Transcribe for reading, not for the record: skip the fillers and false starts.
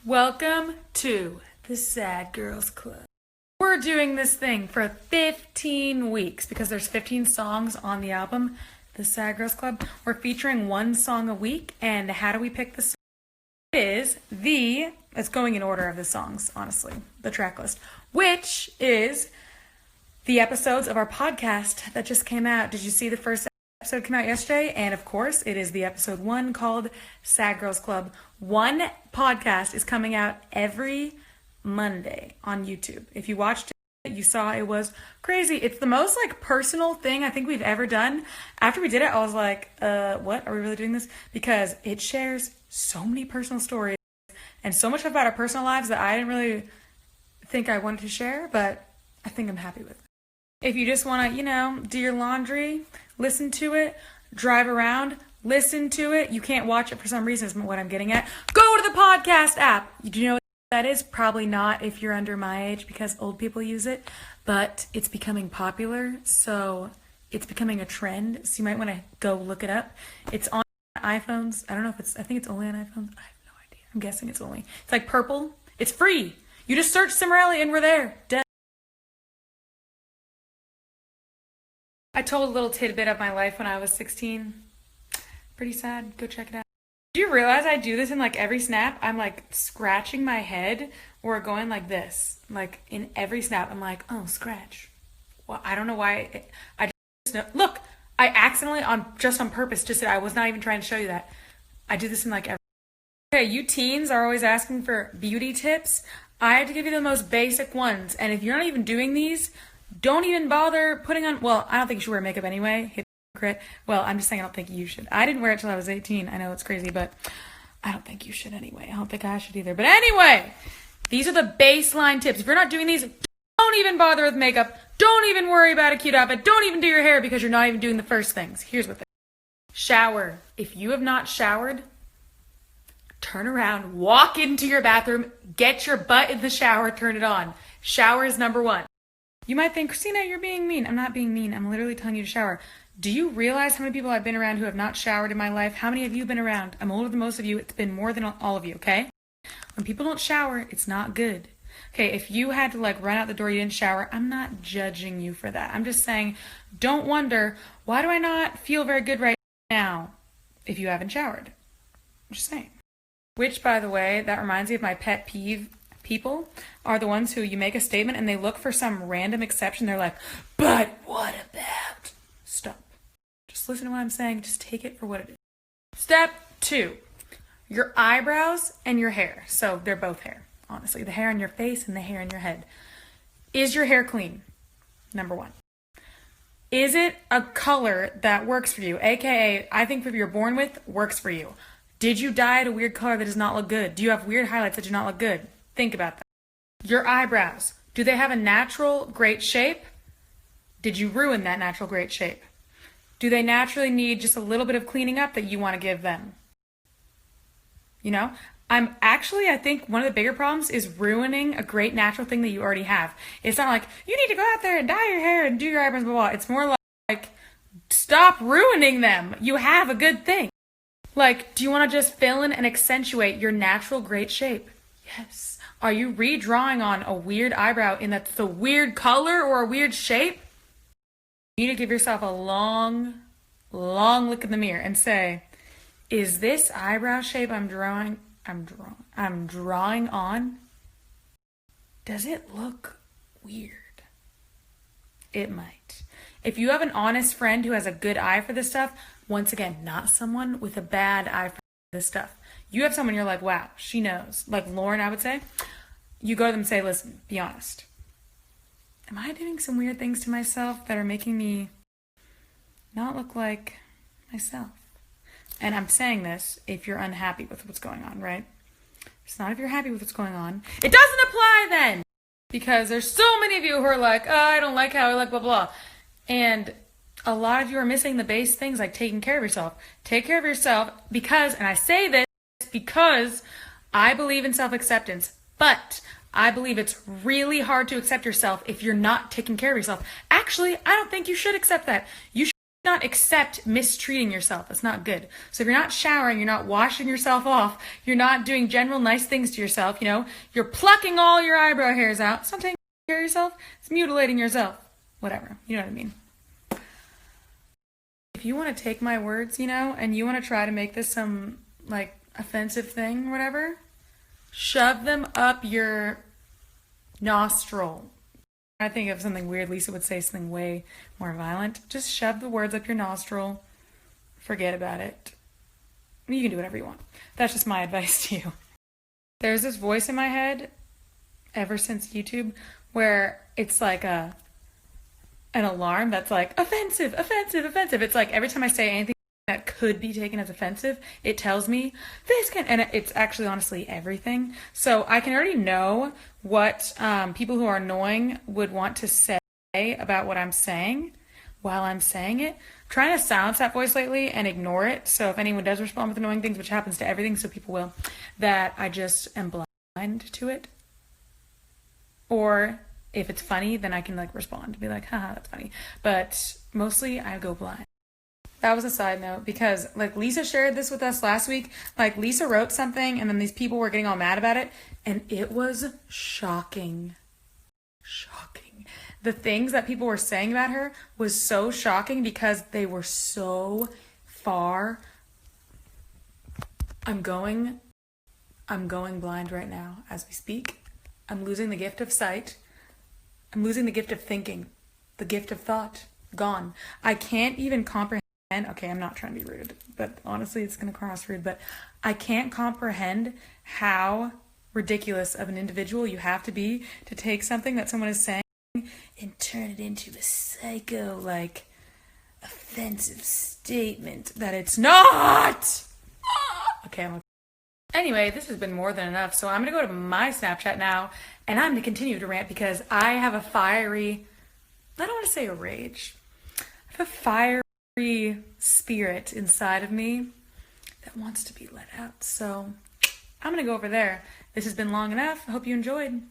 Welcome to the Sad Girls Club. We're doing this thing for 15 weeks because there's 15 songs on the album, the Sad Girls Club. We're featuring one song a week, and how do we pick the song? It's going in order of the songs, honestly, the track list, which is the episodes of our podcast that just came out. Did you see the first episode came out yesterday? And of course, it is the episode 1 called Sad Girls Club. One podcast is coming out every Monday on YouTube. If you watched it, you saw it was crazy. It's the most personal thing I think we've ever done. After we did it, I was like, what? Are we really doing this? Because it shares so many personal stories and so much about our personal lives that I didn't really think I wanted to share, but I think I'm happy with it. If you just want to, do your laundry, listen to it, drive around, listen to it. You can't watch it for some reason is what I'm getting at. Go to the podcast app. Do you know what that is? Probably not if you're under my age because old people use it, but it's becoming popular. So it's becoming a trend. So you might want to go look it up. It's on iPhones. I don't know if I think it's only on iPhones. I have no idea. I'm guessing it's purple. It's free. You just search Cimorelli and we're there. I told a little tidbit of my life when I was 16. Pretty sad. Go check it out. Do you realize I do this in every snap? I'm scratching my head or going like this. In every snap, I'm oh, scratch. Well, I don't know why. I just know. Look, I accidentally, just on purpose, just said I was not even trying to show you that. I do this in every. Okay, you teens are always asking for beauty tips. I had to give you the most basic ones. And if you're not even doing these, don't even bother putting on, well, I don't think you should wear makeup anyway. Hypocrite. Well, I'm just saying I don't think you should. I didn't wear it till I was 18. I know it's crazy, but I don't think you should anyway. I don't think I should either. But anyway, these are the baseline tips. If you're not doing these, don't even bother with makeup. Don't even worry about a cute outfit. Don't even do your hair because you're not even doing the first things. Here's what they shower. If you have not showered, turn around, walk into your bathroom, get your butt in the shower, turn it on. Shower is number 1. You might think, Christina, you're being mean. I'm not being mean. I'm literally telling you to shower. Do you realize how many people I've been around who have not showered in my life? How many of you have been around? I'm older than most of you. It's been more than all of you, okay? When people don't shower, it's not good. Okay, if you had to run out the door, you didn't shower, I'm not judging you for that. I'm just saying, don't wonder, why do I not feel very good right now if you haven't showered? I'm just saying. Which, by the way, that reminds me of my pet peeve. People are the ones who you make a statement and they look for some random exception. They're like, but what about? Stop. Just listen to what I'm saying. Just take it for what it is. Step 2, your eyebrows and your hair. So they're both hair, honestly. The hair on your face and the hair on your head. Is your hair clean? Number 1. Is it a color that works for you? AKA, I think if you're born with, works for you. Did you dye it a weird color that does not look good? Do you have weird highlights that do not look good? Think about that. Your eyebrows. Do they have a natural, great shape? Did you ruin that natural, great shape? Do they naturally need just a little bit of cleaning up that you want to give them? I think one of the bigger problems is ruining a great natural thing that you already have. It's not like, you need to go out there and dye your hair and do your eyebrows, blah, blah. It's more like, stop ruining them. You have a good thing. Do you want to just fill in and accentuate your natural, great shape? Yes. Are you redrawing on a weird eyebrow in that's the weird color or a weird shape? You need to give yourself a long look in the mirror and say, is this eyebrow shape I'm drawing on, does it look weird? It might. If you have an honest friend who has a good eye for this stuff, once again, not someone with a bad eye for this stuff. You have someone you're like, wow, she knows. Like Lauren, I would say. You go to them and say, listen, be honest. Am I doing some weird things to myself that are making me not look like myself? And I'm saying this if you're unhappy with what's going on, right? It's not if you're happy with what's going on. It doesn't apply then! Because there's so many of you who are like, oh, I don't like how I look, blah, blah. And a lot of you are missing the base things like taking care of yourself. Take care of yourself because, and I say this because I believe in self-acceptance, but I believe it's really hard to accept yourself if you're not taking care of yourself. Actually, I don't think you should accept that. You should Not accept mistreating yourself. That's not good. So if you're not showering, you're not washing yourself off, you're not doing general nice things to yourself, you're plucking all your eyebrow hairs out. It's not taking care of yourself. It's mutilating yourself. Whatever. You know what I mean? If you want to take my words, and you want to try to make this some like offensive thing or whatever, shove them up your nostril. I think of something weird. Lisa would say something way more violent. Just shove the words up your nostril. Forget about it. You can do whatever you want. That's just my advice to you. There's this voice in my head ever since YouTube where it's like an alarm that's like offensive, offensive, offensive. It's like every time I say anything that could be taken as offensive, it tells me this can, and it's actually honestly everything. So I can already know what people who are annoying would want to say about what I'm saying while I'm saying it. I'm trying to silence that voice lately and ignore it. So if anyone does respond with annoying things, which happens to everything, so people will, that I just am blind to it. Or if it's funny, then I can like respond and be like, haha, that's funny. But mostly I go blind. That was a side note because like Lisa shared this with us last week. Like Lisa wrote something and then these people were getting all mad about it and it was shocking. Shocking. The things that people were saying about her was so shocking because they were so far. I'm going blind right now as we speak. I'm losing the gift of sight. I'm losing the gift of thinking, the gift of thought, gone. I can't even comprehend. Okay, I'm not trying to be rude, but honestly, it's going to cross rude, but I can't comprehend how ridiculous of an individual you have to be to take something that someone is saying and turn it into a psycho, like, offensive statement that it's not. Okay, Anyway, this has been more than enough, so I'm going to go to my Snapchat now, and I'm going to continue to rant because I have a fiery, I don't want to say a rage, I have a fiery spirit inside of me that wants to be let out. So I'm going to go over there. This has been long enough. I hope you enjoyed.